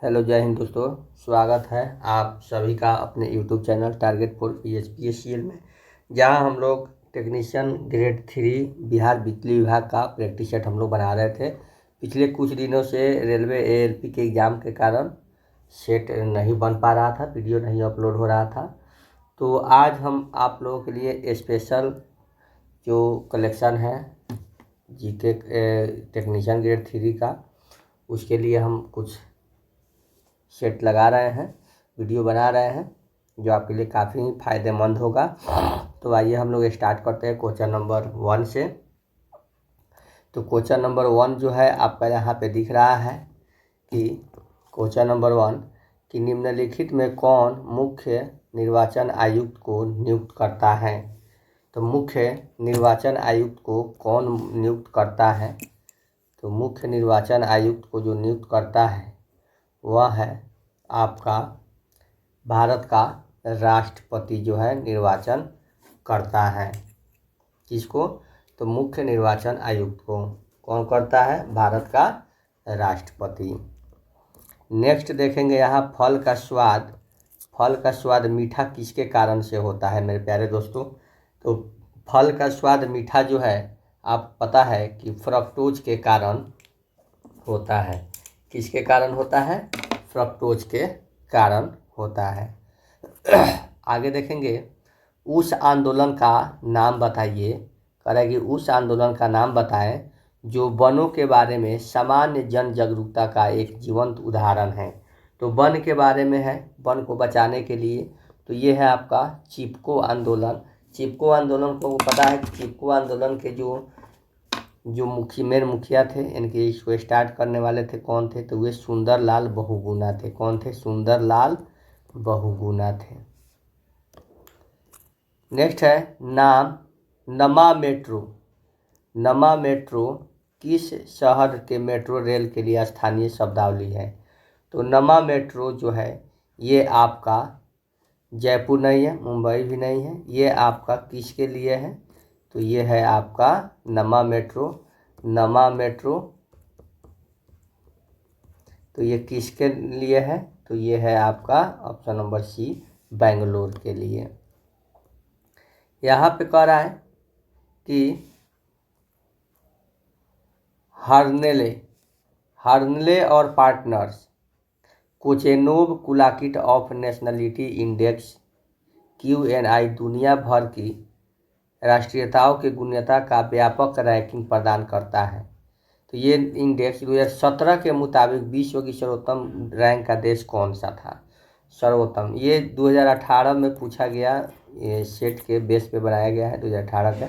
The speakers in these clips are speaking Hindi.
हेलो, जय हिंद दोस्तों। स्वागत है आप सभी का अपने YouTube channel target for PSPSCL में, जहां हम लोग टेक्नीशियन ग्रेड 3 बिहार बिजली विभाग का प्रैक्टिस सेट हम लोग बना रहे थे। पिछले कुछ दिनों से रेलवे ALP के एग्ज़ाम के कारण सेट नहीं बन पा रहा था, वीडियो नहीं अपलोड हो रहा था। तो आज हम आप लोगों के लिए स्पेशल जो कलेक्शन है GK टेक्नीशियन ग्रेड 3 का, उसके लिए हम कुछ सेट लगा रहे हैं, वीडियो बना रहे हैं, जो आपके लिए काफ़ी फ़ायदेमंद होगा। तो आइए हम लोग स्टार्ट करते हैं क्वेश्चन नंबर 1 से। तो क्वेश्चन नंबर 1 जो है आपका यहाँ पे दिख रहा है कि क्वेश्चन नंबर 1 कि निम्नलिखित में कौन मुख्य निर्वाचन आयुक्त को नियुक्त करता है। तो मुख्य निर्वाचन आयुक्त को कौन नियुक्त करता है? तो मुख्य निर्वाचन आयुक्त को जो नियुक्त करता है वह है आपका भारत का राष्ट्रपति जो है निर्वाचन करता है। किसको? तो मुख्य निर्वाचन आयुक्त को कौन करता है? भारत का राष्ट्रपति। नेक्स्ट देखेंगे यहाँ फल का स्वाद मीठा किसके कारण से होता है मेरे प्यारे दोस्तों? तो फल का स्वाद मीठा जो है आप पता है कि फ्रक्टोज के कारण होता है। किसके कारण होता है? फ्रक्टोज के कारण होता है। आगे देखेंगे उस आंदोलन का नाम बताइए। कह रहा है कि उस आंदोलन का नाम बताएं जो वनों के बारे में सामान्य जन जागरूकता का एक जीवंत उदाहरण है। तो वन के बारे में है, वन को बचाने के लिए। तो ये है आपका चिपको आंदोलन। चिपको आंदोलन को पता है कि चिपको आंदोलन के जो मेन मुखिया थे, इनके इसको स्टार्ट करने वाले थे कौन थे? तो वे सुंदरलाल बहुगुणा थे। कौन थे? सुंदरलाल बहुगुणा थे। नेक्स्ट है नाम नमा मेट्रो। नमा मेट्रो किस शहर के मेट्रो रेल के लिए स्थानीय शब्दावली है? तो नमा मेट्रो जो है ये आपका जयपुर नहीं है, मुंबई भी नहीं है, ये आपका किसके लिए है? तो ये है आपका नमा मेट्रो। नमा मेट्रो तो ये किसके लिए है? तो ये है आपका ऑप्शन नंबर सी, बेंगलोर के लिए। यहाँ पे कह रहा है कि हर्नले और partners Kochenov quality of nationality index QNI दुनिया भर की राष्ट्रीयताओं के गुणवत्ता का व्यापक रैंकिंग प्रदान करता है। तो ये इंडेक्स 2017 के मुताबिक विश्व की सर्वोत्तम रैंक का देश कौन सा था? सर्वोत्तम ये 2018 में पूछा गया, ये सेट के बेस पे बनाया गया है 2018 का,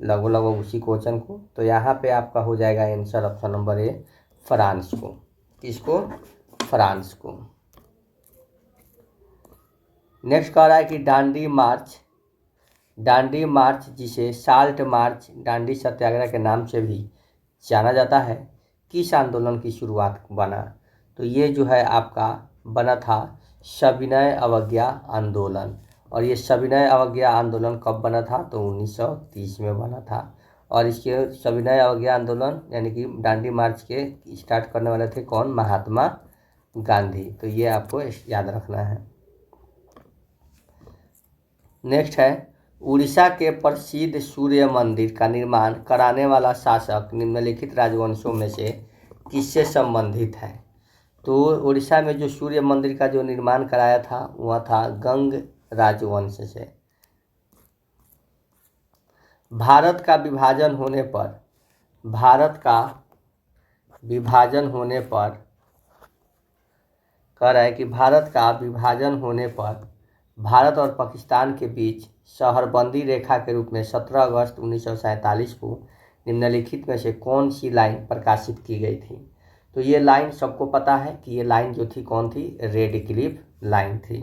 लगभग उसी क्वेश्चन को। तो यहाँ पे आपका हो जाएगा answer option number A, France को। किसको? फ्रांस को। नेक्स्ट कह रहा है कि दांडी मार्च जिसे साल्ट मार्च, दांडी सत्याग्रह के नाम से भी जाना जाता है, किस आंदोलन की शुरुआत बना? तो ये जो है आपका बना था सविनय अवज्ञा आंदोलन। और ये सविनय अवज्ञा आंदोलन कब बना था? तो 1930 में बना था। और इसके सविनय अवज्ञा आंदोलन यानी कि दांडी मार्च के स्टार्ट करने वाले थे कौन? महात्मा गांधी। तो ये आपको याद रखना है। नेक्स्ट है उड़ीसा के प्रसिद्ध सूर्य मंदिर का निर्माण कराने वाला शासक निम्नलिखित राजवंशों में से किससे संबंधित है? तो उड़ीसा में जो सूर्य मंदिर का जो निर्माण कराया था वह था गंग राजवंश से। भारत का विभाजन होने पर कह रहा है कि भारत का विभाजन होने पर भारत और पाकिस्तान के बीच शहरबंदी रेखा के रूप में 17 अगस्त 1947 को निम्नलिखित में से कौन सी लाइन प्रकाशित की गई थी? तो ये लाइन सबको पता है कि ये लाइन जो थी कौन थी? रेड क्लिफ लाइन थी,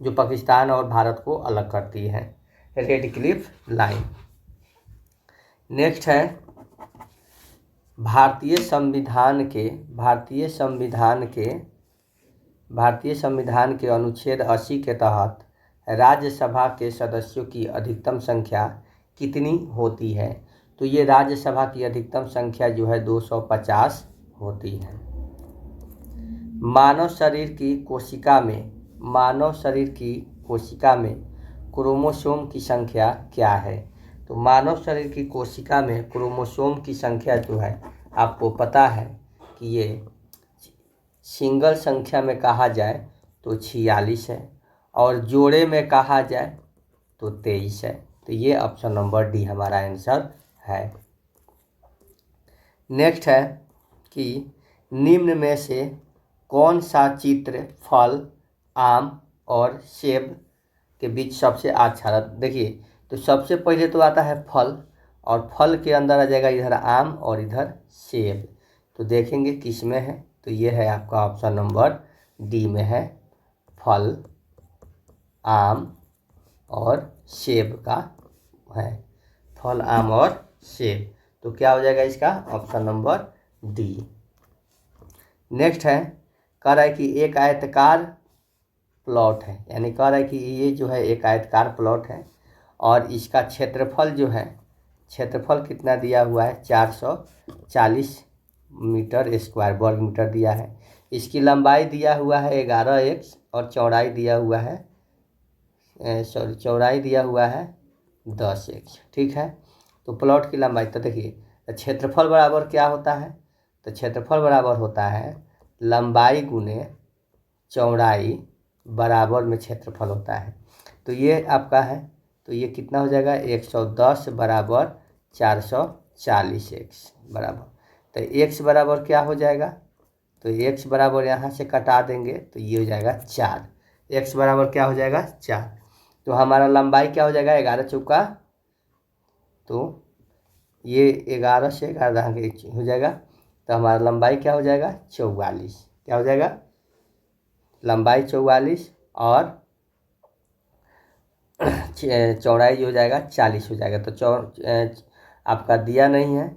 जो पाकिस्तान और भारत को अलग करती है, रेड क्लिफ लाइन। नेक्स्ट है भारतीय संविधान के अनुच्छेद 80 के तहत राज्यसभा के सदस्यों की अधिकतम संख्या कितनी होती है? तो ये राज्यसभा की अधिकतम संख्या जो है 250 होती है। मानव शरीर की कोशिका में क्रोमोसोम की संख्या क्या है। तो मानव शरीर की कोशिका में क्रोमोसोम की संख्या जो है आपको पता है कि ये सिंगल संख्या में कहा जाए तो 46 है, और जोड़े में कहा जाए तो 23 है। तो ये ऑप्शन नंबर डी हमारा आंसर है। नेक्स्ट है कि निम्न में से कौन सा चित्र फल, आम और सेब के बीच सबसे अच्छा। देखिए, तो सबसे पहले तो आता है फल, और फल के अंदर आ जाएगा इधर आम और इधर सेब। तो देखेंगे किस में है, तो ये है आपका ऑप्शन नंबर डी में है, फल, आम और सेब का है, फल, आम और सेब। तो क्या हो जाएगा इसका ऑप्शन नंबर डी। नेक्स्ट है, कह रहा है कि एक आयताकार प्लॉट है, यानी कह रहा है कि ये जो है एक आयताकार प्लॉट है, और इसका क्षेत्रफल जो है, क्षेत्रफल कितना दिया हुआ है 440 मीटर स्क्वायर वर्ग मीटर दिया है। इसकी लंबाई दिया हुआ है 11x और चौड़ाई दिया हुआ है चौड़ाई दिया हुआ है 10x। ठीक है, तो प्लॉट की लंबाई, तो देखिए क्षेत्रफल बराबर क्या होता है, तो क्षेत्रफल बराबर होता है लंबाई गुने चौड़ाई बराबर में क्षेत्रफल होता है। तो ये आपका है, तो ये कितना हो जाएगा 110 बराबर 440x बराबर। तो x बराबर क्या हो जाएगा, तो x बराबर यहाँ से कटा देंगे तो ये हो जाएगा 4। x बराबर क्या हो जाएगा 4। तो हमारा लंबाई क्या हो जाएगा 11 चौका, तो ये 11 से 11 हो जाएगा, तो हमारा लंबाई क्या हो जाएगा 44। क्या हो जाएगा लंबाई 44 और चौड़ाई हो जाएगा 40 हो जाएगा। तो आपका दिया नहीं है,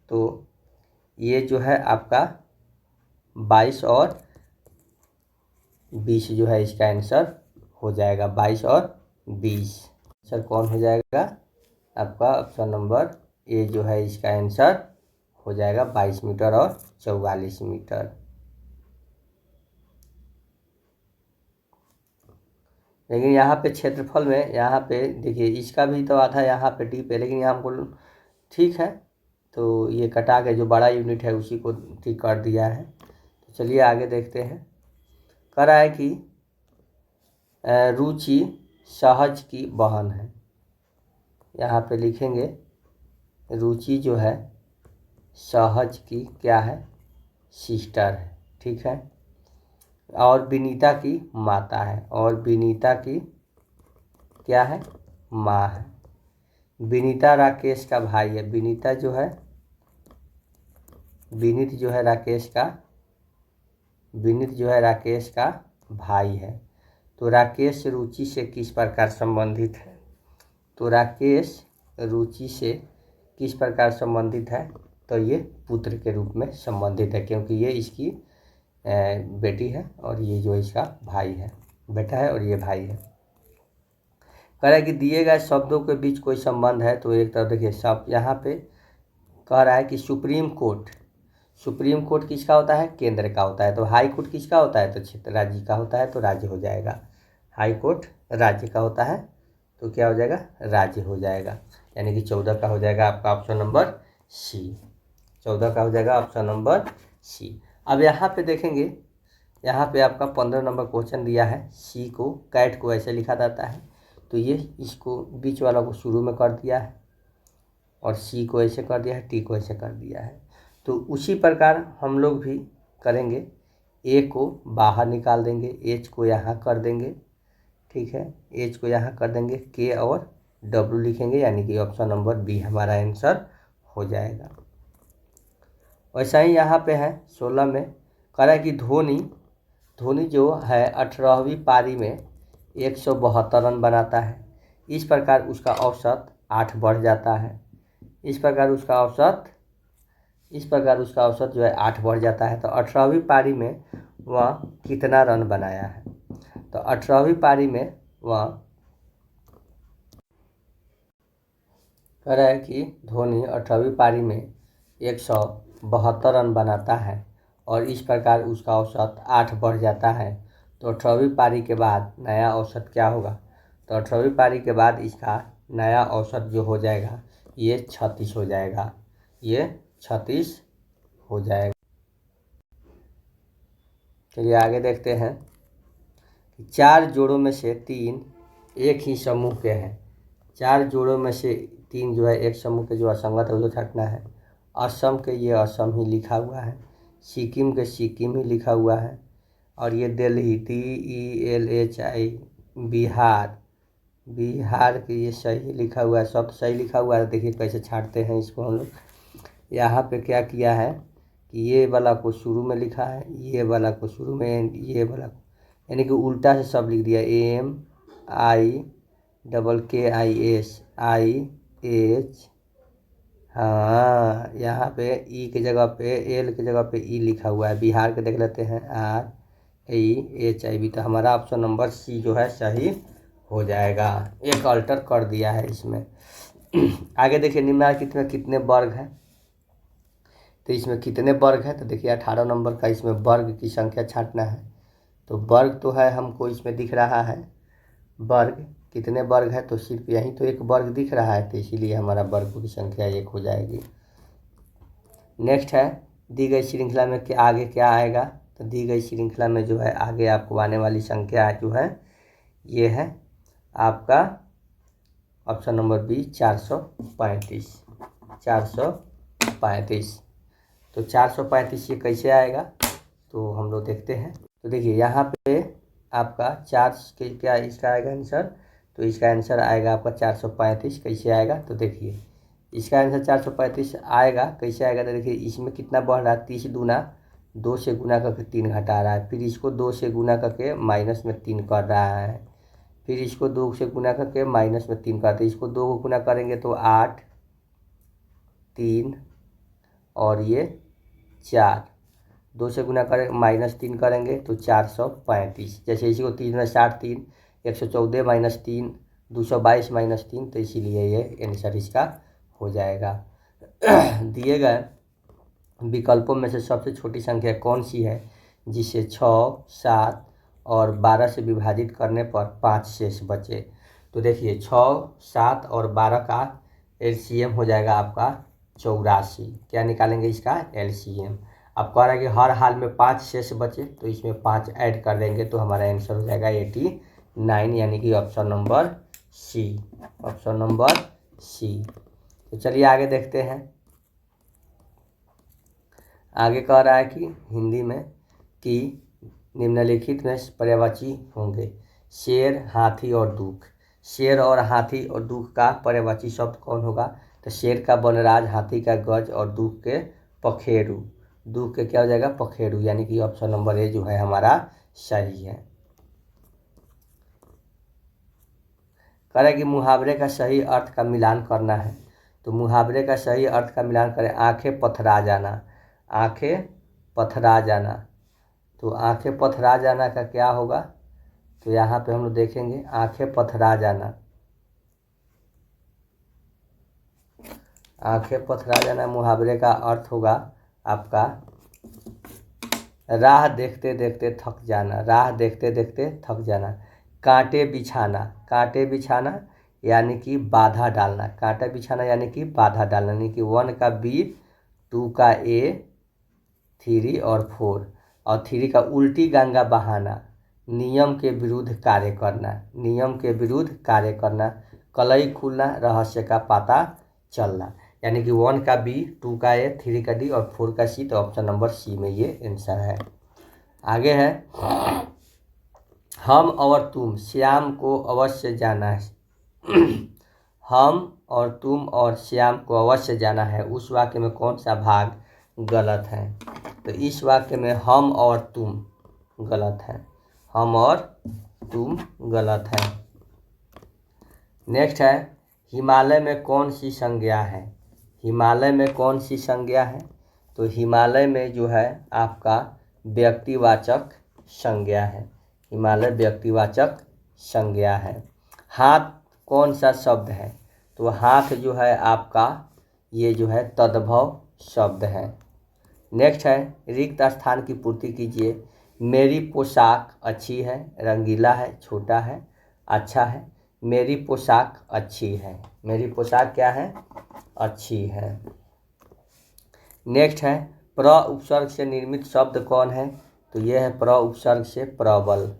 तो ये जो है आपका 22 और 20 जो है इसका आंसर हो जाएगा, 22 और 20। आंसर कौन हो जाएगा आपका ऑप्शन नंबर ए जो है इसका आंसर हो जाएगा 22 मीटर और 44 मीटर। लेकिन यहाँ पे क्षेत्रफल में, यहाँ पे देखिए इसका भी तो आधा यहाँ पे डीप है, लेकिन यहाँ हमको ठीक है, तो ये कटा के जो बड़ा यूनिट है उसी को ठीक कर दिया है। तो चलिए आगे देखते हैं। कह रहा है कि रुचि सहज की बहन है। यहाँ पे लिखेंगे रुचि जो है सहज की क्या है, सिस्टर है। ठीक है, और विनीता की माता है, और विनीता की क्या है, माँ है। विनीता राकेश का भाई है। विनीता जो है, विनीत जो है राकेश का, विनीत जो है राकेश का भाई है। तो राकेश रुचि से किस प्रकार संबंधित है, तो राकेश रुचि से किस प्रकार संबंधित है, तो ये पुत्र के रूप में संबंधित है, क्योंकि ये इसकी बेटी है और ये जो इसका भाई है, बेटा है और ये भाई है। कह रहा है कि दिए गए शब्दों के बीच कोई संबंध है। तो एक तरफ देखिए सब यहाँ पे कह रहा है कि सुप्रीम कोर्ट, सुप्रीम कोर्ट किसका होता है, केंद्र का होता है। तो हाई कोर्ट किसका होता है, तो क्षेत्र राज्य का होता है, तो राज्य हो जाएगा। हाई कोर्ट राज्य का होता है, तो क्या हो जाएगा राज्य हो जाएगा, यानी कि 14 का हो जाएगा आपका ऑप्शन नंबर सी। 14 का हो जाएगा ऑप्शन नंबर सी। अब यहाँ पे देखेंगे, यहाँ पे आपका 15 नंबर क्वेश्चन दिया है। सी को, कैट को ऐसे लिखा जाता है, तो ये इसको बीच वाला को शुरू में कर दिया है, और सी को ऐसे कर दिया है, टी को ऐसे कर दिया है। तो उसी प्रकार हम लोग भी करेंगे, ए को बाहर निकाल देंगे, एच को यहाँ कर देंगे। ठीक है, एच को यहाँ कर देंगे, के और डब्ल्यू लिखेंगे, यानी कि ऑप्शन नंबर बी हमारा आंसर हो जाएगा। वैसा ही यहाँ पे है 16 में, कह रहा है कि धोनी जो है 18वीं पारी में 172 रन बनाता है। इस प्रकार उसका औसत 8 बढ़ जाता है। इस प्रकार उसका औसत जो है 8 बढ़ जाता है। तो 18वीं पारी में वह कितना रन बनाया है, तो 18वीं पारी में वह कह रहा है कि धोनी 18वीं पारी में 172 रन बनाता है, और इस प्रकार उसका औसत 8 बढ़ जाता है। तो 18वीं पारी के बाद नया औसत क्या होगा? तो 18वीं पारी के बाद इसका नया औसत जो हो जाएगा ये 36 हो जाएगा, ये 36 हो जाएगा। चलिए आगे देखते हैं। 4 जोड़ों में से 3 एक ही समूह के हैं। 4 जोड़ों में से 3 जो है एक समूह के जो असंगत है वो छांटना है। असम के ये असम ही लिखा हुआ है, सिक्किम के सिक्किम ही लिखा हुआ है, और ये दिल्ली DELHI बिहार, बिहार के ये सही लिखा हुआ है, सब सही लिखा हुआ है। देखिए कैसे छांटते हैं इसको हम लोग। यहाँ पे क्या किया है कि ये वाला को शुरू में लिखा है, ये वाला को शुरू में, ये वाला को यानी कि उल्टा से सब लिख दिया। MIKIS हाँ, यहाँ पे ई के जगह पे एल के जगह पे ई लिखा हुआ है। बिहार के देख लेते हैं RIHIB। तो हमारा ऑप्शन नंबर सी जो है सही हो जाएगा। एक अल्टर कर दिया है इसमें। आगे देखिए निम्नलिखित में कितने वर्ग हैं? तो इसमें कितने वर्ग हैं? तो देखिए 18 नंबर का इसमें वर्ग की संख्या छांटना है। तो वर्ग तो है हमको इसमें दिख रहा है, वर्ग कितने वर्ग है? तो सिर्फ यहीं तो एक वर्ग दिख रहा है, तो इसीलिए हमारा वर्गों की संख्या 1 हो जाएगी। नेक्स्ट है दी गई श्रृंखला में क्या आगे क्या आएगा? तो दी गई श्रृंखला में जो है आगे आपको आने वाली संख्या जो है ये है आपका ऑप्शन नंबर बी 435। 435। तो 435 ये कैसे आएगा? तो हम लोग देखते हैं। तो देखिए यहाँ पे आपका 4 के क्या इसका आएगा आंसर? तो इसका आंसर आएगा आपका 435। कैसे आएगा? तो देखिए इसका आंसर 435 आएगा। कैसे आएगा? तो देखिए इसमें कितना बढ़ रहा है, 30 दूना 2 से गुना करके 3 घटा रहा है, फिर इसको 2 से गुना करके माइनस में 3 कर रहा है, फिर इसको 2 से गुना करके माइनस में 3 करते, इसको 2 को गुना करेंगे तो 8, 3 और ये 4, 2 से गुना करें माइनस 3 करेंगे तो 435। जैसे इसी को 3 में 60, 3 114 माइनस 3 222 माइनस 3, तो इसीलिए ये आंसर इसका हो जाएगा। दिए गए विकल्पों में से सबसे छोटी संख्या कौन सी है जिसे 6, 7 और 12 से विभाजित करने पर 5 शेष बचे? तो देखिए 6, 7 और 12 का LCM हो जाएगा आपका 84। क्या निकालेंगे इसका LCM? अब कह रहा है कि हर हाल में 5 शेष बचे, तो इसमें 5 ऐड कर देंगे तो हमारा आंसर हो जाएगा 89, यानी कि option number C. Option number C. तो चलिए आगे देखते हैं। आगे कह रहा है कि हिंदी में कि निम्नलिखित में पर्यायवाची होंगे शेर, हाथी और दूख। शेर और हाथी और दूख का पर्यायवाची शब्द कौन होगा? तो शेर का वनराज, हाथी का गज और दूख के पखेरु। दूख के क्या हो जाएगा? पखेरु, यानी कि ऑप्शन नंबर ए जो है हमारा सही है। कह रहा है कि मुहावरे का सही अर्थ का मिलान करना है। तो मुहावरे का सही अर्थ का मिलान करें। आंखें पथरा जाना, आंखें पथरा जाना। तो आंखें पथरा जाना का क्या होगा? तो यहाँ पे हम लोग देखेंगे आंखें पथरा जाना। आंखें पथरा जाना मुहावरे का अर्थ होगा आपका राह देखते देखते थक जाना, राह देखते देखते थक जाना। कांटे बिछाना, कांटे बिछाना यानी कि बाधा डालना, कांटे बिछाना यानी कि बाधा डालना, यानी कि 1 का B, 2 का A, 3 और 4 और 3 का उल्टी गंगा बहाना, नियम के विरुद्ध कार्य करना, नियम के विरुद्ध कार्य करना, कलई खुलना, रहस्य का पता चलना, यानी कि 1 का B, 2 का A, 3 का D और 4 का C। तो ऑप्शन नंबर सी में ये आंसर है। आगे है हम और तुम श्याम को अवश्य जाना है। हम और तुम और श्याम को अवश्य जाना है, उस वाक्य में कौन सा भाग गलत है? तो इस वाक्य में हम और तुम गलत है, हम और तुम गलत है। नेक्स्ट है हिमालय में कौन सी संज्ञा है? हिमालय में कौन सी संज्ञा है? तो हिमालय में जो है आपका व्यक्तिवाचक संज्ञा है, हिमालय व्यक्तिवाचक संज्ञा है। हाथ कौन सा शब्द है? तो हाथ जो है आपका ये जो है तद्भव शब्द है, नेक्स्ट है रिक्त स्थान की पूर्ति कीजिए। मेरी पोशाक अच्छी है, रंगीला है, छोटा है, अच्छा है। मेरी पोशाक अच्छी है, मेरी पोशाक क्या है, अच्छी है। नेक्स्ट है प्र उपसर्ग से निर्मित शब्द कौन है, तो ये है प्र उपसर्ग से प्रबल।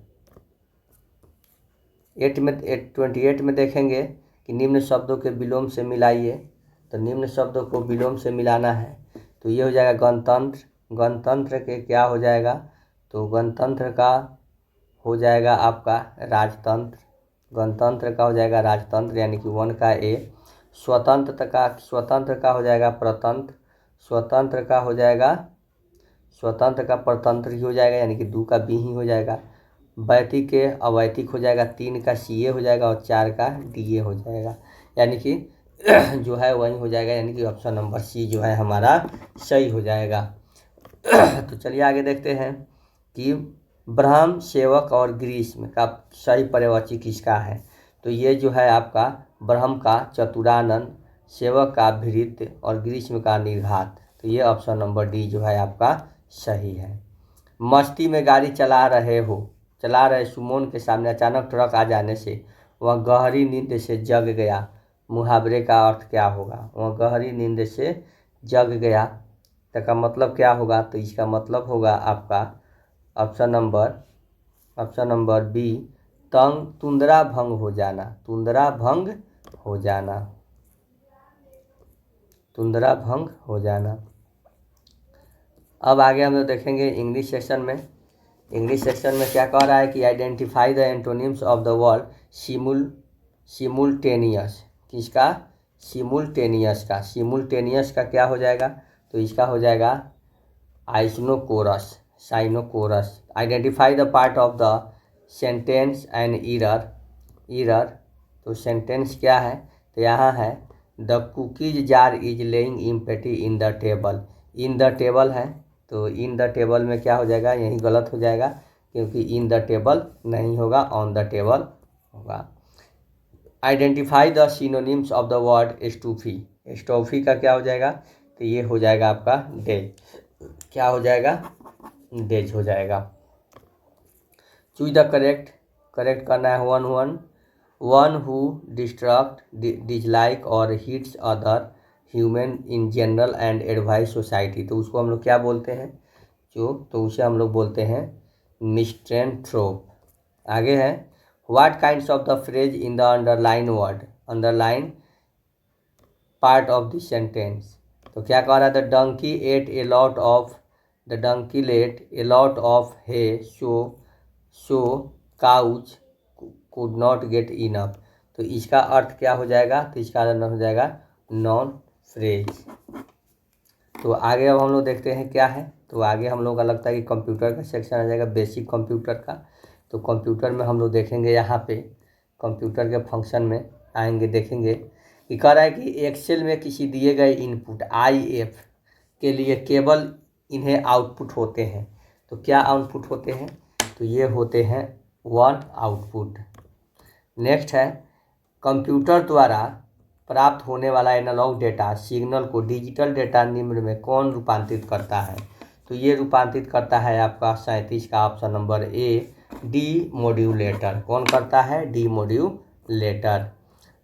28 में देखेंगे कि निम्न शब्दों के विलोम से मिलाइए, तो निम्न शब्दों को विलोम से मिलाना है, तो ये हो जाएगा गणतंत्र। गणतंत्र के क्या हो जाएगा, तो गणतंत्र का हो जाएगा आपका राजतंत्र। गणतंत्र का हो जाएगा राजतंत्र यानी कि 1 का ए। स्वतंत्र का हो जाएगा प्रतंत्र। स्वतंत्र का हो जाएगा, स्वतंत्र का परतंत्र ही हो जाएगा यानी कि 2 का बी ही हो जाएगा। वैतिक के अवैतिक हो जाएगा, 3 का सी ए हो जाएगा और 4 का डी ए हो जाएगा, यानी कि जो है वही हो जाएगा, यानी कि ऑप्शन नंबर सी जो है हमारा सही हो जाएगा। तो चलिए आगे देखते हैं कि ब्रह्म, सेवक और ग्रीष्म का सही पर्यायवाची किसका है, तो ये जो है आपका ब्रह्म का चतुरानन, सेवक का भृत्य और ग्रीष्म का निर्घात, तो ये ऑप्शन नंबर डी जो है आपका सही है। मस्ती में गाड़ी चला रहे सुमोन के सामने अचानक ट्रक आ जाने से वह गहरी नींद से जग गया। मुहावरे का अर्थ क्या होगा, वह गहरी नींद से जग गया, तो का मतलब क्या होगा, तो इसका मतलब होगा आपका ऑप्शन नंबर बी तुंदरा भंग हो जाना। तुंदरा भंग हो जाना, तुंदरा भंग हो जाना। अब आगे हम लोग देखेंगे इंग्लिश सेक्शन में। इंग्लिश सेक्शन में क्या कह रहा है कि identify the antonyms of the word simultaneous. किसका, सिमुलटेनियस का। सिमुलटेनियस का क्या हो जाएगा, तो इसका हो जाएगा asynchronous, synchronous. Identify the part of the sentence and error. तो सेंटेंस क्या है, तो यहाँ है the cookies jar is laying empty in the table. In the table है, तो इन द टेबल में क्या हो जाएगा, यही गलत हो जाएगा क्योंकि इन द टेबल नहीं होगा, ऑन द टेबल होगा। Identify the synonyms of the word stuffy. Stuffy का क्या हो जाएगा, तो ये हो जाएगा आपका डेज। क्या हो जाएगा, डेज हो जाएगा। चूज द करेक्ट करना है। वन हु डिस्ट्रक्ट, डिसलाइक और hits other human in general and advice society, तो उसको हम लोग क्या बोलते हैं, तो उसे हम लोग बोलते हैं मिस्ट्रेंथ्रोप। आगे है what kinds of the phrase in the underline part of the sentence, तो क्या कह रहा है, the donkey let a lot of hay so couch could not get enough, तो इसका अर्थ क्या हो जाएगा, तो इसका अर्थ हो जाएगा नॉन फ्रेज। तो आगे अब हम लोग देखते हैं क्या है, तो आगे हम लोग का लगता है कि कंप्यूटर का सेक्शन आ जाएगा, बेसिक कंप्यूटर का। तो कंप्यूटर में हम लोग देखेंगे, यहाँ पे कंप्यूटर के फंक्शन में आएंगे, देखेंगे कि कह रहा है कि एक्सेल में किसी दिए गए इनपुट IF के लिए केवल इन्हें आउटपुट होते हैं, तो क्या आउटपुट होते हैं, तो ये होते हैं 1 आउटपुट। नेक्स्ट है कंप्यूटर द्वारा प्राप्त होने वाला एनालॉग डेटा सिग्नल को डिजिटल डेटा निम्न में कौन रूपांतरित करता है, तो ये रूपांतरित करता है आपका 37 का option number A D modulator. कौन करता है, डी मॉड्यूलेटर।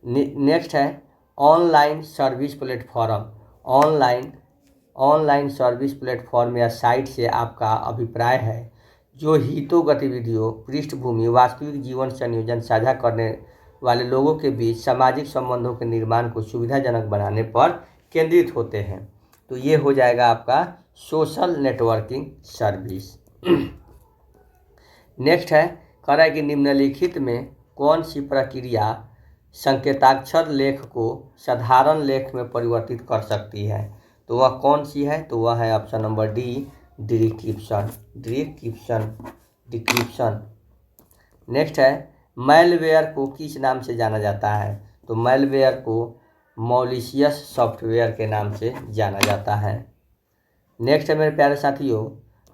नेक्स्ट है online service platform. Online service platform या साइट से आपका अभिप्राय है जो हितों, गतिविधियों, पृष्ठभूमि, वास्तविक जीवन संयोजन साझा करने वाले लोगों के बीच सामाजिक संबंधों के निर्माण को सुविधाजनक बनाने पर केंद्रित होते हैं, तो ये हो जाएगा आपका सोशल नेटवर्किंग सर्विस। नेक्स्ट है कह रहा है कि निम्नलिखित में कौन सी प्रक्रिया संकेताक्षर लेख को साधारण लेख में परिवर्तित कर सकती है, तो वह कौन सी है, तो वह है option number D decryption. Next है मैलवेयर को किस नाम से जाना जाता है, तो मैलवेयर को मॉलिशियस सॉफ्टवेयर के नाम से जाना जाता है। नेक्स्ट है मेरे प्यारे साथियों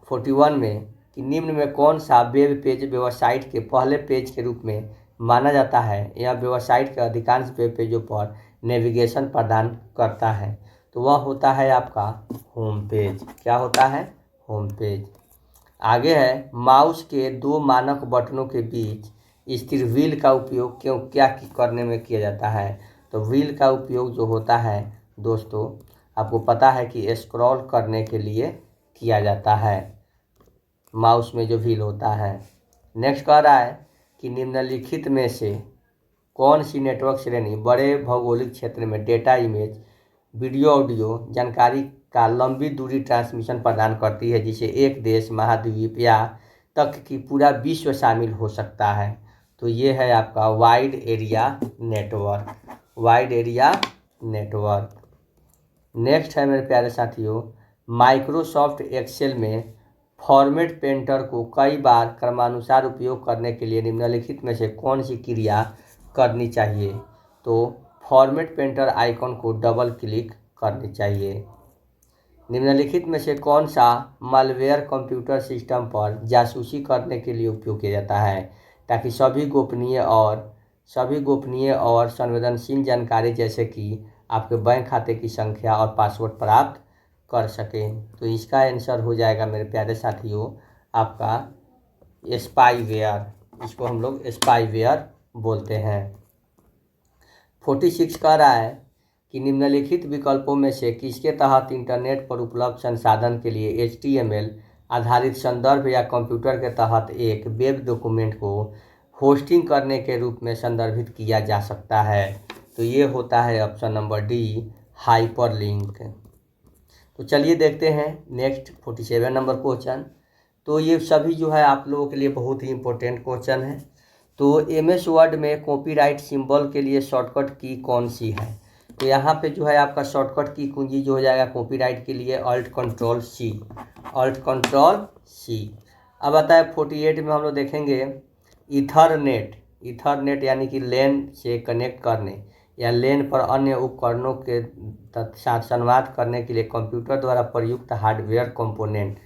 41 में कि निम्न में कौन सा वेब पेज वेबसाइट के पहले पेज के रूप में माना जाता है, यह वेबसाइट के अधिकांश वेब पेजों पर नेविगेशन प्रदान करता है, तो वह होता है आपका होम पेज। क्या होता है? Home page. आगे है, माउस के दो मानक बटनों के बीच स्थिर व्हील का उपयोग क्या करने में किया जाता है? तो व्हील का उपयोग जो होता है दोस्तों, आपको पता है कि स्क्रॉल करने के लिए किया जाता है, माउस में जो व्हील होता है। नेक्स्ट कह रहा है कि निम्नलिखित में से कौन सी नेटवर्क श्रेणी बड़े भौगोलिक क्षेत्र में डेटा, इमेज, वीडियो, ऑडियो जानकारी का लंबी दूरी ट्रांसमिशन प्रदान करती है, जिसे एक देश, महाद्वीप या तक की पूरा विश्व शामिल हो सकता है? तो ये है आपका wide area network. Wide area network. Next है मेरे प्यारे साथियों, माइक्रोसॉफ्ट एक्सेल में फॉर्मेट पेंटर को कई बार क्रमानुसार उपयोग करने के लिए निम्नलिखित में से कौन सी क्रिया करनी चाहिए? तो फॉर्मेट पेंटर आइकन को डबल क्लिक करनी चाहिए। निम्नलिखित में से कौन सा मालवेयर कंप्यूटर सिस्टम पर जासूसी करने के लिए उपयोग किया जाता है, ताकि सभी गोपनीय और संवेदनशील जानकारी जैसे कि आपके बैंक खाते की संख्या और पासवर्ड प्राप्त कर सकें? तो इसका आंसर हो जाएगा मेरे प्यारे साथियों आपका स्पाईवेयर। इसको हम लोग स्पाईवेयर बोलते हैं। 46 कह रहा है कि निम्नलिखित विकल्पों में से किसके तहत इंटरनेट पर उपलब्ध संसाधन के लिए HTML आधारित संदर्भ या कंप्यूटर के तहत एक वेब डॉक्यूमेंट को होस्टिंग करने के रूप में संदर्भित किया जा सकता है? तो ये होता है ऑप्शन नंबर डी, हाइपरलिंक। तो चलिए देखते हैं नेक्स्ट 47 नंबर क्वेश्चन। तो ये सभी जो है आप लोगों के लिए बहुत ही इंपॉर्टेंट क्वेश्चन है। तो MS वर्ड में कॉपीराइट सिंबल के लिए शॉर्टकट की कौन सी है? तो यहाँ पे जो है आपका शॉर्टकट की कुंजी जो हो जाएगा कॉपीराइट के लिए alt control C. Alt control C. अब आता है 48 में हम लोग देखेंगे ईथरनेट यानी कि लैन से कनेक्ट करने या लैन पर अन्य उपकरणों के साथ संवाद करने के लिए कंप्यूटर द्वारा प्रयुक्त हार्डवेयर कंपोनेंट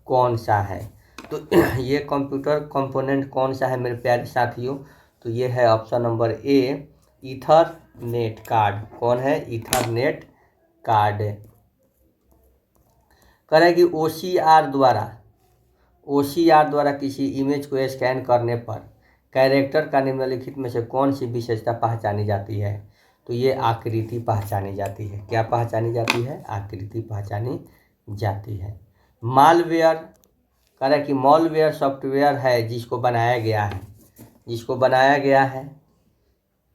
कौन सा है? तो ये कंप्यूटर कंपोनेंट कौन सा है मेरे प्यारे साथियों? तो ये है option number A, Ethernet card. कौन है? Ethernet card. कह रहा है कि OCR द्वारा किसी इमेज को स्कैन करने पर कैरेक्टर का निम्नलिखित में से कौन सी विशेषता पहचानी जाती है? तो ये आकृति पहचानी जाती है। क्या पहचानी जाती है? आकृति पहचानी जाती है। मालवेयर, कह रहा है कि मॉलवेयर सॉफ्टवेयर है जिसको बनाया गया है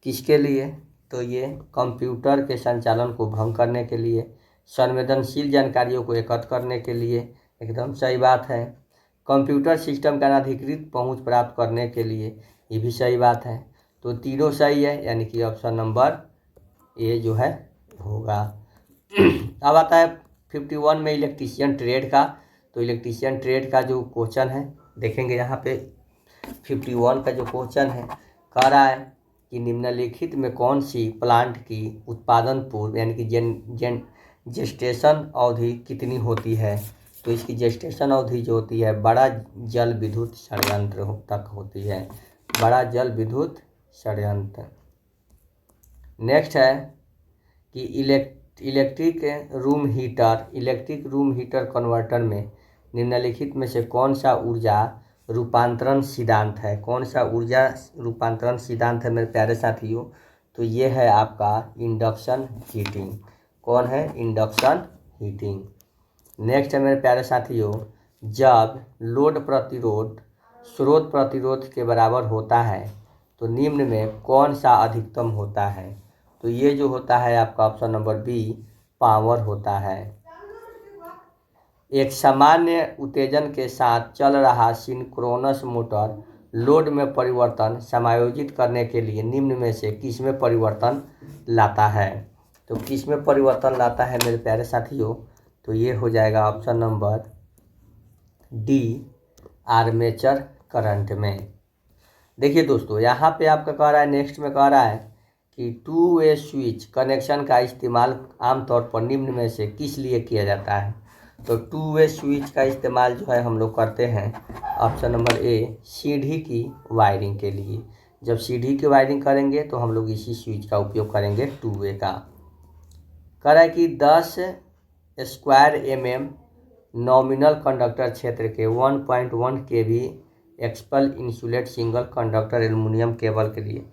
किसके लिए? तो ये कंप्यूटर के संचालन को भंग करने के लिए, संवेदनशील जानकारियों को एकत्र करने के लिए, एकदम सही बात है। कंप्यूटर सिस्टम का अनधिकृत पहुंच प्राप्त करने के लिए, ये भी सही बात है। तो तीनों सही है, यानी कि ऑप्शन नंबर ए जो है होगा। अब आता है 51 में इलेक्ट्रीशियन ट्रेड का। तो इलेक्ट्रीशियन ट्रेड का जो क्वेश्चन है देखेंगे यहाँ पे 51 का जो क्वेश्चन है, कह रहा है कि निम्नलिखित में कौन सी प्लांट की उत्पादन पूर्व यानी कि जेस्टेशन अवधि कितनी होती है? तो इसकी जेस्टेशन अवधि जो होती है बड़ा जल विद्युत संयंत्र तक होती है। बड़ा जल विद्युत संयंत्र। नेक्स्ट है कि इलेक्ट्रिक रूम हीटर कन्वर्टर में निम्नलिखित में से कौन सा ऊर्जा रूपांतरण सिद्धांत है? कौन सा ऊर्जा रूपांतरण सिद्धांत है मेरे प्यारे साथियों? तो ये है आपका इंडक्शन हीटिंग। कौन है? Induction heating. नेक्स्ट है मेरे प्यारे साथियों, जब लोड प्रतिरोध स्रोत प्रतिरोध के बराबर होता है तो निम्न में कौन सा अधिकतम होता है? तो ये जो होता है आपका ऑप्शन नंबर बी, पावर होता है। एक सामान्य उत्तेजन के साथ चल रहा सिंक्रोनस मोटर लोड में परिवर्तन समायोजित करने के लिए निम्न में से किस में परिवर्तन लाता है? तो किस में परिवर्तन लाता है मेरे प्यारे साथियों? तो ये हो जाएगा option number D, armature current में। देखिए दोस्तों, यहाँ पे आपका कह रहा है, नेक्स्ट में कह रहा है कि 2 वे स्विच कनेक्शन का इस्तेमाल आमतौर पर निम्न में से किस लिए किया जाता है? तो 2 वे स्विच का इस्तेमाल जो है हम लोग करते हैं ऑप्शन नंबर ए, सीढ़ी की वायरिंग के लिए। जब सीढ़ी की वायरिंग करेंगे तो हम लोग इसी स्विच का उपयोग करेंगे 2 वे का। कह रहा है कि 10 स्क्वायर mm नॉमिनल कंडक्टर क्षेत्र के 1.1 kV expel insulate single conductor aluminium cable के लिए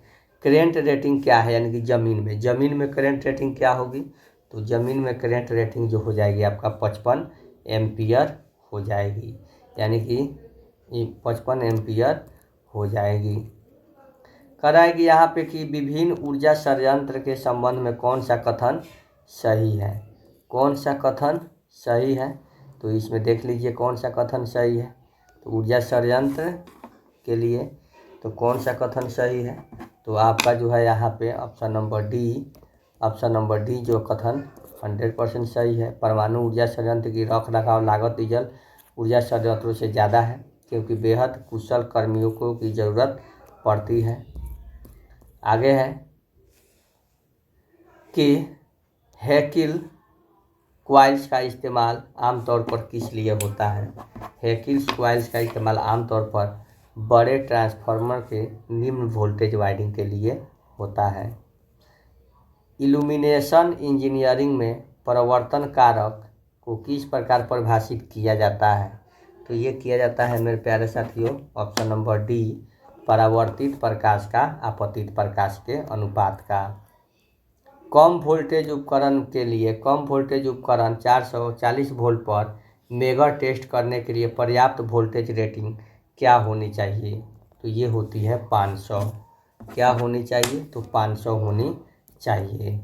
करेंट रेटिंग क्या है, यानी कि ज़मीन में करेंट रेटिंग क्या होगी, तो ज़मीन में करेंट रेटिंग जो हो जाएगी आपका 55 एम्पियर हो जाएगी, यानी कि 55 एम्पियर हो जाएगी। कह रहा है कि यहाँ पे कि विभिन्न ऊर्जा संयंत्र के संबंध में कौन सा कथन सही है, कौन सा कथन सही है, तो इसमें देख लीजिए कौन सा कथन सही है। तो ऊर्जा संयंत्र के लिए तो कौन सा कथन सही है, तो आपका जो है यहाँ पे ऑप्शन नंबर डी जो कथन 100% सही है। परमाणु ऊर्जा संयंत्र की रख रखाव लागत डीजल ऊर्जा संयंत्रों से ज़्यादा है, क्योंकि बेहद कुशल कर्मियों की ज़रूरत पड़ती है। आगे है कि हैकिल कॉइल्स का इस्तेमाल आमतौर पर किस लिए होता है। हैकिल कॉइल्स का इस्तेमाल आमतौर पर बड़े ट्रांसफार्मर के निम्न वोल्टेज वाइंडिंग के लिए होता है। इल्यूमिनेशन इंजीनियरिंग में परिवर्तन कारक को किस प्रकार परिभाषित किया जाता है, तो ये किया जाता है मेरे प्यारे साथियों ऑप्शन नंबर डी, परावर्तित प्रकाश का आपतित प्रकाश के अनुपात का। कम वोल्टेज उपकरण 440 वोल्ट पर मेगा टेस्ट करने के लिए पर्याप्त वोल्टेज रेटिंग क्या होनी चाहिए, तो ये होती है 500। क्या होनी चाहिए, तो 500 होनी चाहिए।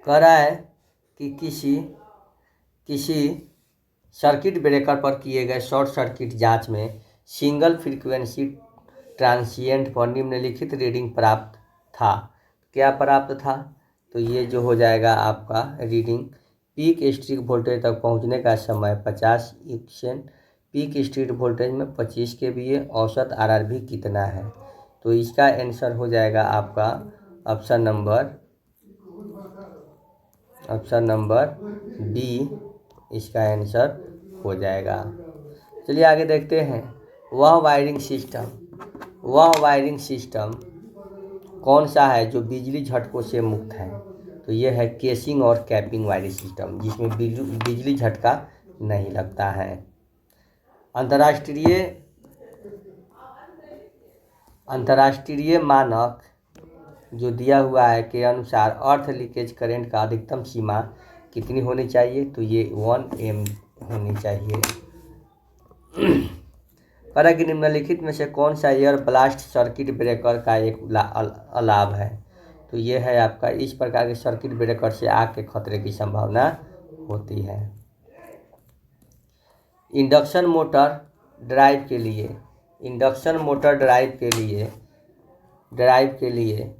कह रहा है कि किसी सर्किट ब्रेकर पर किए गए शॉर्ट सर्किट जांच में सिंगल फ्रीक्वेंसी ट्रांसिएंट पर निम्नलिखित रीडिंग प्राप्त था। क्या प्राप्त था, तो ये जो हो जाएगा आपका रीडिंग पीक स्ट्रीक वोल्टेज तक पहुंचने का समय 50 सेकेंड, पीक स्ट्रीट वोल्टेज में 25 kVA, औसत आरआरबी कितना है, तो इसका आंसर हो जाएगा आपका ऑप्शन नंबर बी, इसका आंसर हो जाएगा। चलिए आगे देखते हैं। वह वायरिंग सिस्टम कौन सा है जो बिजली झटकों से मुक्त है, तो ये है केसिंग और कैपिंग वायरिंग सिस्टम, जिसमें बिजली झटका नहीं लगता है। अंतर्राष्ट्रीय मानक जो दिया हुआ है के अनुसार अर्थ लीकेज करंट का अधिकतम सीमा कितनी होनी चाहिए, तो ये 1 M होनी चाहिए। कह कि निम्नलिखित में से कौन सा एयर ब्लास्ट सर्किट ब्रेकर का एक लाभ है, तो ये है आपका इस प्रकार के सर्किट ब्रेकर से आग के खतरे की संभावना होती है। इंडक्शन मोटर ड्राइव के लिए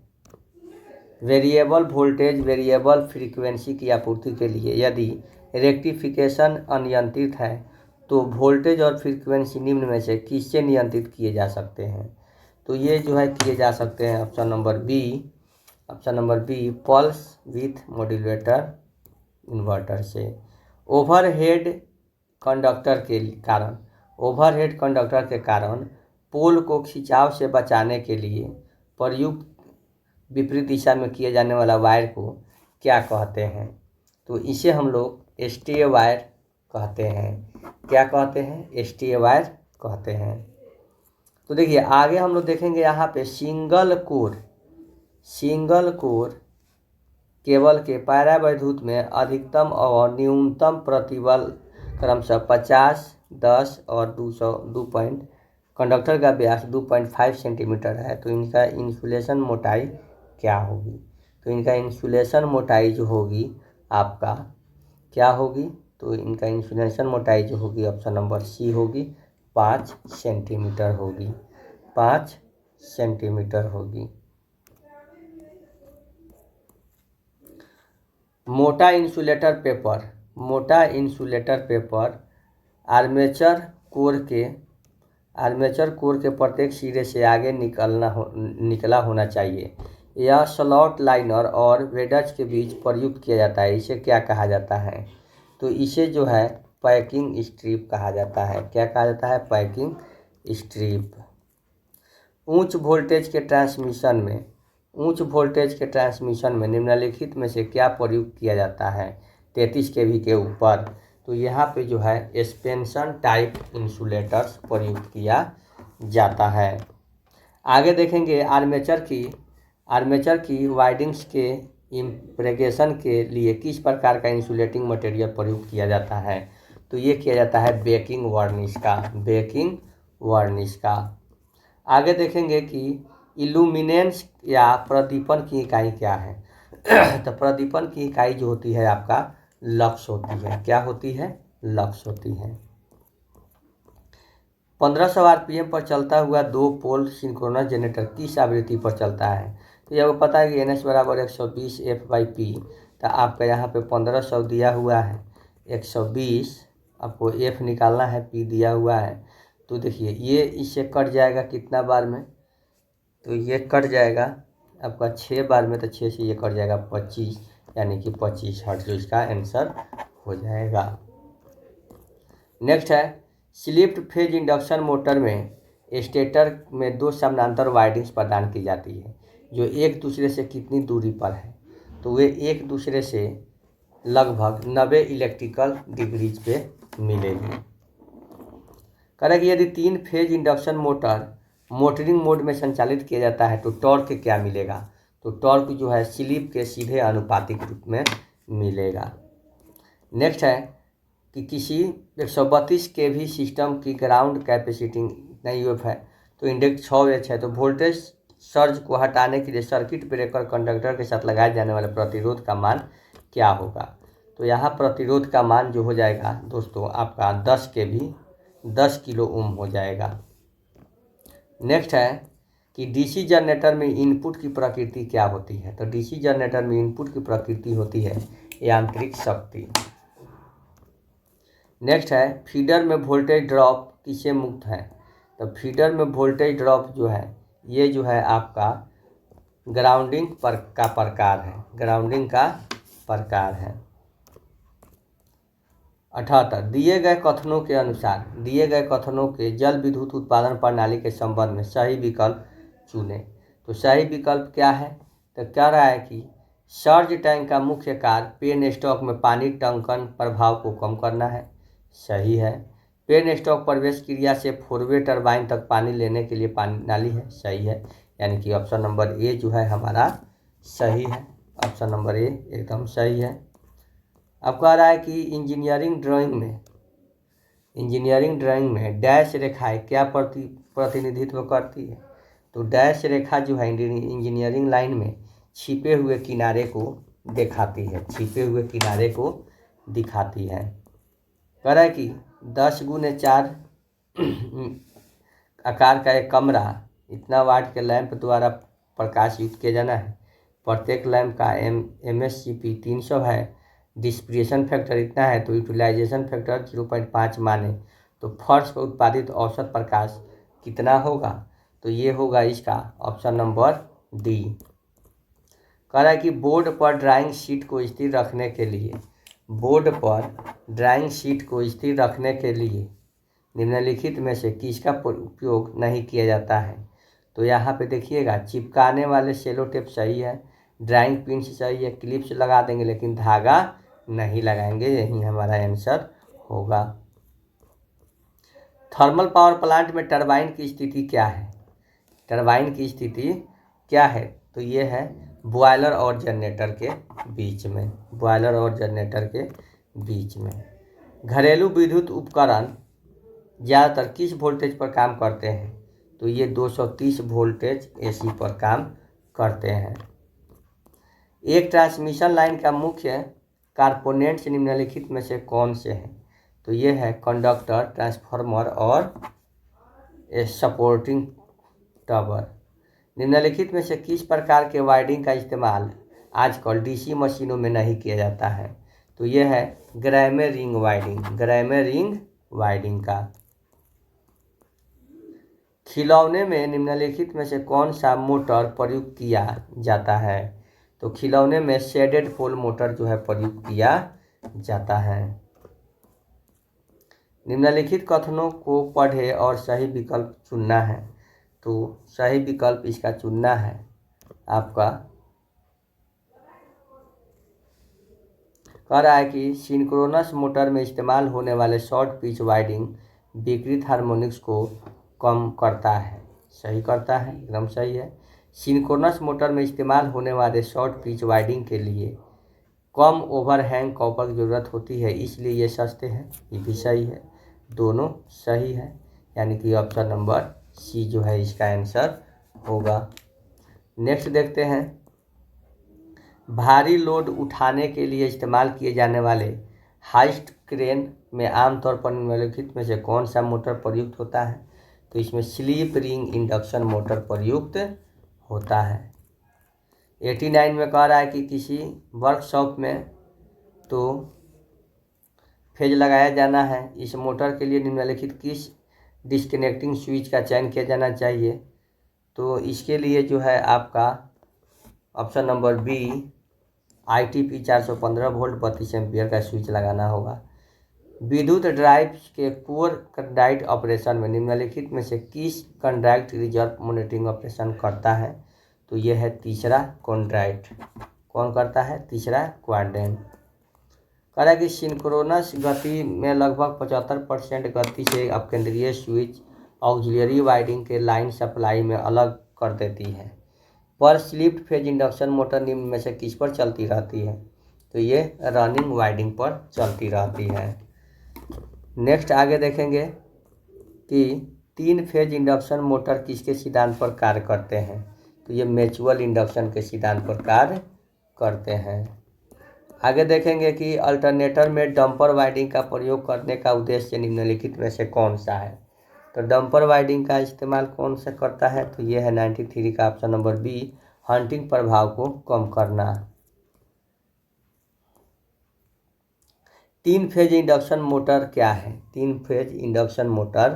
वेरिएबल वोल्टेज वेरिएबल फ्रीक्वेंसी की आपूर्ति के लिए यदि रेक्टिफिकेशन अनियंत्रित है तो वोल्टेज और फ्रीक्वेंसी निम्न में से किससे नियंत्रित किए जा सकते हैं, तो ये जो है किए जा सकते हैं option number B pulse with modulator inverter से। ओवरहेड कंडक्टर के कारण पोल को खिंचाव से बचाने के लिए प्रयुक्त विपरीत दिशा में किए जाने वाला वायर को क्या कहते हैं, तो इसे हम लोग स्टे वायर कहते हैं। क्या कहते हैं, स्टे वायर कहते हैं। तो देखिए आगे हम लोग देखेंगे यहाँ पे सिंगल कोर केबल के पैरावैद्युत में अधिकतम और न्यूनतम प्रतिबल क्रमशः 50, 10 और 202 पॉइंट, कंडक्टर का व्यास 2.5 सेंटीमीटर है, तो इनका इंसुलेशन मोटाई क्या होगी, तो इनका इंसुलेशन मोटाई जो होगी आपका क्या होगी, तो इनका इंसुलेशन मोटाई जो होगी ऑप्शन नंबर सी होगी 5 सेंटीमीटर होगी, 5 सेंटीमीटर होगी। मोटा इंसुलेटर पेपर आर्मेचर कोर के प्रत्येक सिरे से आगे निकला होना चाहिए। यह स्लॉट लाइनर और वेडज के बीच प्रयुक्त किया जाता है। इसे क्या कहा जाता है, तो इसे जो है पैकिंग स्ट्रिप कहा जाता है। क्या कहा जाता है, पैकिंग स्ट्रिप। उच्च वोल्टेज के ट्रांसमिशन में उच्च वोल्टेज के ट्रांसमिशन में निम्नलिखित में से क्या प्रयुक्त किया जाता है 33 kV के ऊपर? तो यहाँ पे जो है एक्सपेंशन टाइप इंसुलेटर्स प्रयुक्त किया जाता है। आगे देखेंगे आर्मेचर की वाइंडिंग्स के इम्प्रेगेशन के लिए किस प्रकार का इंसुलेटिंग मटेरियल प्रयुक्त किया जाता है? तो ये किया जाता है बेकिंग वार्निश का। आगे देखेंगे कि इल्यूमिनेंस या प्रदीपन की इकाई क्या है? तो प्रदीपन की इकाई जो होती है आपका लक्स होती है। क्या होती है? लक्स होती है। 1500 RPM पर चलता हुआ 2 पोल सिंक्रोनस जनरेटर किस आवृत्ति पर चलता है? तो ये आपको पता है कि NS बराबर 120 F/P। तो आपका यहाँ पे 1500 दिया हुआ है, 120 आपको F निकालना है, P दिया हुआ है। तो देखिए ये इससे कट जाएगा कितना बार में? तो ये कट जाएगा आपका 6 बार में। तो 6 से ये कट जाएगा 25, यानी कि 25 हर्ट्ज इसका आंसर हो जाएगा। नेक्स्ट है स्लिप्ड फेज इंडक्शन मोटर में स्टेटर में 2 समानांतर वाइंडिंग्स प्रदान की जाती है जो एक दूसरे से कितनी दूरी पर है? तो वे एक दूसरे से लगभग 90 इलेक्ट्रिकल डिग्रीज पे मिलेगी। करें कि यदि 3 phase induction motor motoring mode में संचालित किया जाता है तो टॉर्क क्या मिलेगा? तो टॉर्क जो है स्लिप के सीधे आनुपातिक रूप में मिलेगा। नेक्स्ट है कि किसी 132 kV सिस्टम की ग्राउंड कैपेसिटी नहीं यूएफ है तो इंडेक्स 6H है। तो वोल्टेज सर्ज को हटाने के लिए सर्किट ब्रेकर कंडक्टर के साथ लगाए जाने वाले प्रतिरोध का मान क्या होगा? तो यहाँ प्रतिरोध का मान जो हो जाएगा दोस्तों आपका 10 kV 10 किलो ओम हो जाएगा। नेक्स्ट है कि डीसी जनरेटर में इनपुट की प्रकृति क्या होती है? तो डीसी जनरेटर में इनपुट की प्रकृति होती है यांत्रिक शक्ति। नेक्स्ट है फीडर में वोल्टेज ड्रॉप किससे मुक्त है? तो फीडर में वोल्टेज ड्रॉप जो है ये जो है आपका ग्राउंडिंग का प्रकार है। 78 दिए गए कथनों के जल विद्युत उत्पादन प्रणाली के संबंध में सही विकल्प चुनें। तो सही विकल्प क्या है? तो कह रहा है कि सर्ज टैंक का मुख्य कार्य पेन स्टॉक में पानी टंकन प्रभाव को कम करना है। सही है। पेन स्टॉक प्रवेश क्रिया से फोरवे टरबाइन तक पानी लेने के लिए पानी नाली है। सही है, यानी कि ऑप्शन नंबर ए जो है हमारा सही है। ऑप्शन नंबर ए एकदम सही है। अब कह रहा है कि इंजीनियरिंग ड्राइंग में डैश रेखाएं क्या प्रतिनिधित्व करती है? तो डैश रेखा जो है इंजीनियरिंग लाइन में छिपे हुए किनारे को दिखाती है। कह रहा है कि 10x4 आकार का एक कमरा इतना वाट के लैंप द्वारा प्रकाश युक्त किया जाना है। प्रत्येक लैंप का MSCP 300 है। डिस्प्रिएशन फैक्टर इतना है। तो यूटिलाइजेशन फैक्टर 0.5 माने तो फर्श पर उत्पादित औसत प्रकाश कितना होगा? तो ये होगा इसका ऑप्शन नंबर डी। कह रहा है कि बोर्ड पर ड्राइंग शीट को स्थिर रखने के लिए निम्नलिखित में से किसका उपयोग नहीं किया जाता है? तो यहाँ पे देखिएगा चिपकाने वाले सेलो टेप सही है, ड्राइंग पिन्स सही है, क्लिप्स लगा देंगे लेकिन धागा नहीं लगाएंगे, यही हमारा आंसर होगा। थर्मल पावर प्लांट में टरबाइन की स्थिति क्या है? तो ये है बॉयलर और जनरेटर के बीच में। घरेलू विद्युत उपकरण ज़्यादातर किस वोल्टेज पर काम करते हैं? तो ये 230 वोल्टेज AC पर काम करते हैं। एक ट्रांसमिशन लाइन का मुख्य कंपोनेंट्स निम्नलिखित में से कौन से हैं? तो ये है कंडक्टर, ट्रांसफार्मर और सपोर्टिंग टावर। निम्नलिखित में से किस प्रकार के वायरिंग का इस्तेमाल आजकल डीसी मशीनों में नहीं किया जाता है? तो ये है ग्राइमे रिंग वायरिंग का। खिलौने में निम्नलिखित में से कौन सा मोटर प्रयुक्त किया जाता है? तो खिलौने में शेडेड पोल मोटर जो है प्रयुक्त किया जाता है। निम्नलिखित कथनों को पढ़ें और सही विकल्प चुनना है। तो सही विकल्प इसका चुनना है आपका कह रहा है कि सिंक्रोनस मोटर में इस्तेमाल होने वाले शॉर्ट पिच वाइंडिंग विकृत हार्मोनिक्स को कम करता है। सही करता है, एकदम सही है। सिंक्रोनस मोटर में इस्तेमाल होने वाले शॉर्ट पिच वाइंडिंग के लिए कम ओवरहैंग कॉपर की ज़रूरत होती है, इसलिए ये सस्ते हैं। ये भी सही है, दोनों सही है, यानी कि ऑप्शन नंबर सी जो है इसका आंसर होगा। नेक्स्ट देखते हैं, भारी लोड उठाने के लिए इस्तेमाल किए जाने वाले हाइस्ट क्रेन में आमतौर पर निम्नलिखित में से कौन सा मोटर प्रयुक्त होता है? तो इसमें स्लिप रिंग इंडक्शन मोटर प्रयुक्त होता है। 89 में कह रहा है कि किसी वर्कशॉप में तो फेज लगाया जाना है, इस मोटर के लिए निम्नलिखित किस डिस्कनेक्टिंग स्विच का चयन किया जाना चाहिए? तो इसके लिए जो है आपका option number B ITP 415 volt 32 ampere का स्विच लगाना होगा। विद्युत ड्राइव के कोर कंडक्ट ऑपरेशन में निम्नलिखित में से किस कंडक्ट रिजर्व मॉनिटरिंग ऑपरेशन करता है? तो यह है तीसरा कॉन्ट्रैक्ट। कौन करता है? तीसरा क्वाड्रेंट। कह रहा है कि सिंक्रोनस गति में लगभग 75% गति से अपकेंद्रीय स्विच ऑक्सिलरी वाइंडिंग के लाइन सप्लाई में अलग कर देती है। पर स्लिप फेज इंडक्शन मोटर निम्न में से किस पर चलती रहती है? तो ये रनिंग वाइंडिंग पर चलती रहती है। नेक्स्ट आगे देखेंगे कि 3 फेज इंडक्शन मोटर किसके सिद्धांत पर कार्य करते हैं? तो ये म्यूचुअल इंडक्शन के सिद्धांत पर कार्य करते हैं। आगे देखेंगे कि अल्टरनेटर में डंपर वाइंडिंग का प्रयोग करने का उद्देश्य निम्नलिखित में से कौन सा है? तो डंपर वाइंडिंग का इस्तेमाल कौन सा करता है? तो ये है 93 का ऑप्शन नंबर बी, हंटिंग प्रभाव को कम करना। 3 फेज इंडक्शन मोटर क्या है? 3 फेज इंडक्शन मोटर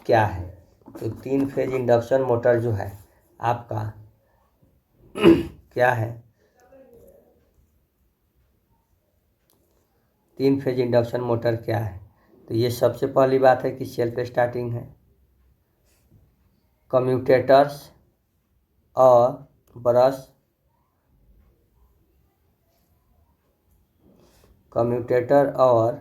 क्या है? तो 3 फेज इंडक्शन मोटर जो है आपका क्या है? 3 फेज इंडक्शन मोटर क्या है? तो ये सबसे पहली बात है कि सेल्फ स्टार्टिंग है, कम्यूटेटर्स और ब्रश, कम्यूटेटर और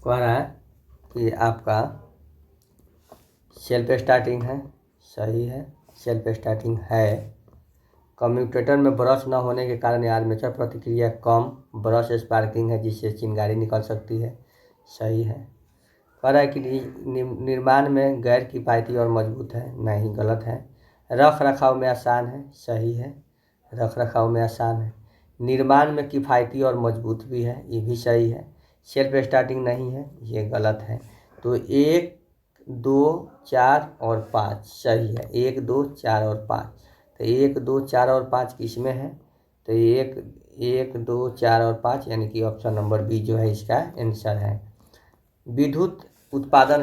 कह रहा है कि आपका सेल्फ स्टार्टिंग है। सही है, सेल्फ स्टार्टिंग है। कम्यूटेटर में ब्रश न होने के कारण आर्मेचर प्रतिक्रिया कम, ब्रश स्पार्किंग है जिससे चिंगारी निकल सकती है। सही है। कह रहा है कि निर्माण में गैर किफ़ायती और मजबूत है। नहीं, गलत है। रख रखाव में आसान है। सही है, रख रखाव में आसान है। निर्माण में किफ़ायती और मजबूत भी है। ये भी सही है। सेल्फ स्टार्टिंग नहीं है, ये गलत है। तो 1, 2, 4 और 5 सही है। 1, 2, 4 और 5। तो 1, 2, 4 और 5 किस में है? तो 1, 2, 4 और 5 यानी कि ऑप्शन नंबर बी जो है इसका आंसर है। विद्युत उत्पादन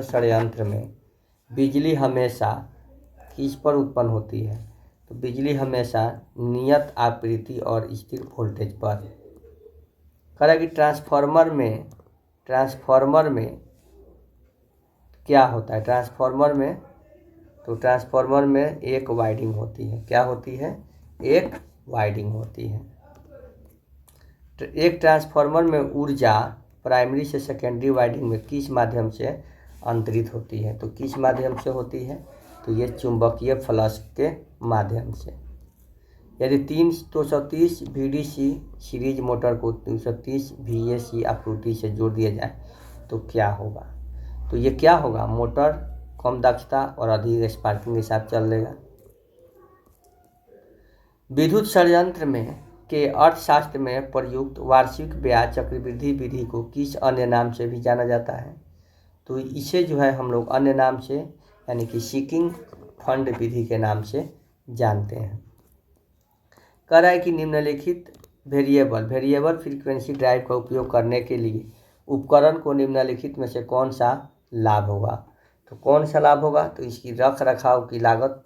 संयंत्र में बिजली हमेशा किस पर उत्पन्न होती है? तो बिजली हमेशा नियत आवृत्ति और स्थिर वोल्टेज पर। कह रहा है कि ट्रांसफार्मर में क्या होता है? ट्रांसफार्मर में एक वाइंडिंग होती है। क्या होती है? एक वाइंडिंग होती है। एक ट्रांसफार्मर में ऊर्जा प्राइमरी से सेकेंडरी वाइंडिंग में किस माध्यम से अंतरित होती है? तो किस माध्यम से होती है? तो ये चुंबकीय फ्लक्स के माध्यम से। यदि 230 VDC सीरीज मोटर को 230 VAC आपूर्ति से जोड़ दिया जाए तो क्या होगा? तो ये क्या होगा? मोटर कम दक्षता और अधिक स्पार्किंग के साथ चल देगा। विद्युत संयंत्र में के अर्थशास्त्र में प्रयुक्त वार्षिक ब्याज चक्रवृद्धि विधि को किस अन्य नाम से भी जाना जाता है? तो इसे जो है हम लोग अन्य नाम से यानी कि सीकिंग फंड विधि के नाम से जानते हैं। कह रहा है कि निम्नलिखित वेरिएबल फ्रीक्वेंसी ड्राइव का उपयोग करने के लिए उपकरण को निम्नलिखित में से कौन सा लाभ होगा? तो कौन सा लाभ होगा? तो इसकी रख रखाव की लागत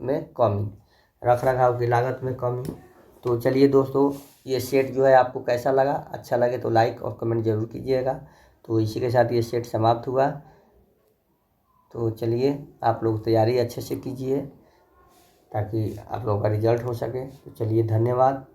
में कमी। तो चलिए दोस्तों, ये सेट जो है आपको कैसा लगा? अच्छा लगे तो लाइक और कमेंट जरूर कीजिएगा। तो तो इसी के साथ ये सेट समाप्त हुआ। तो चलिए आप लोग तैयारी अच्छे से कीजिए ताकि आप लोगों का रिजल्ट हो सके। तो चलिए धन्यवाद।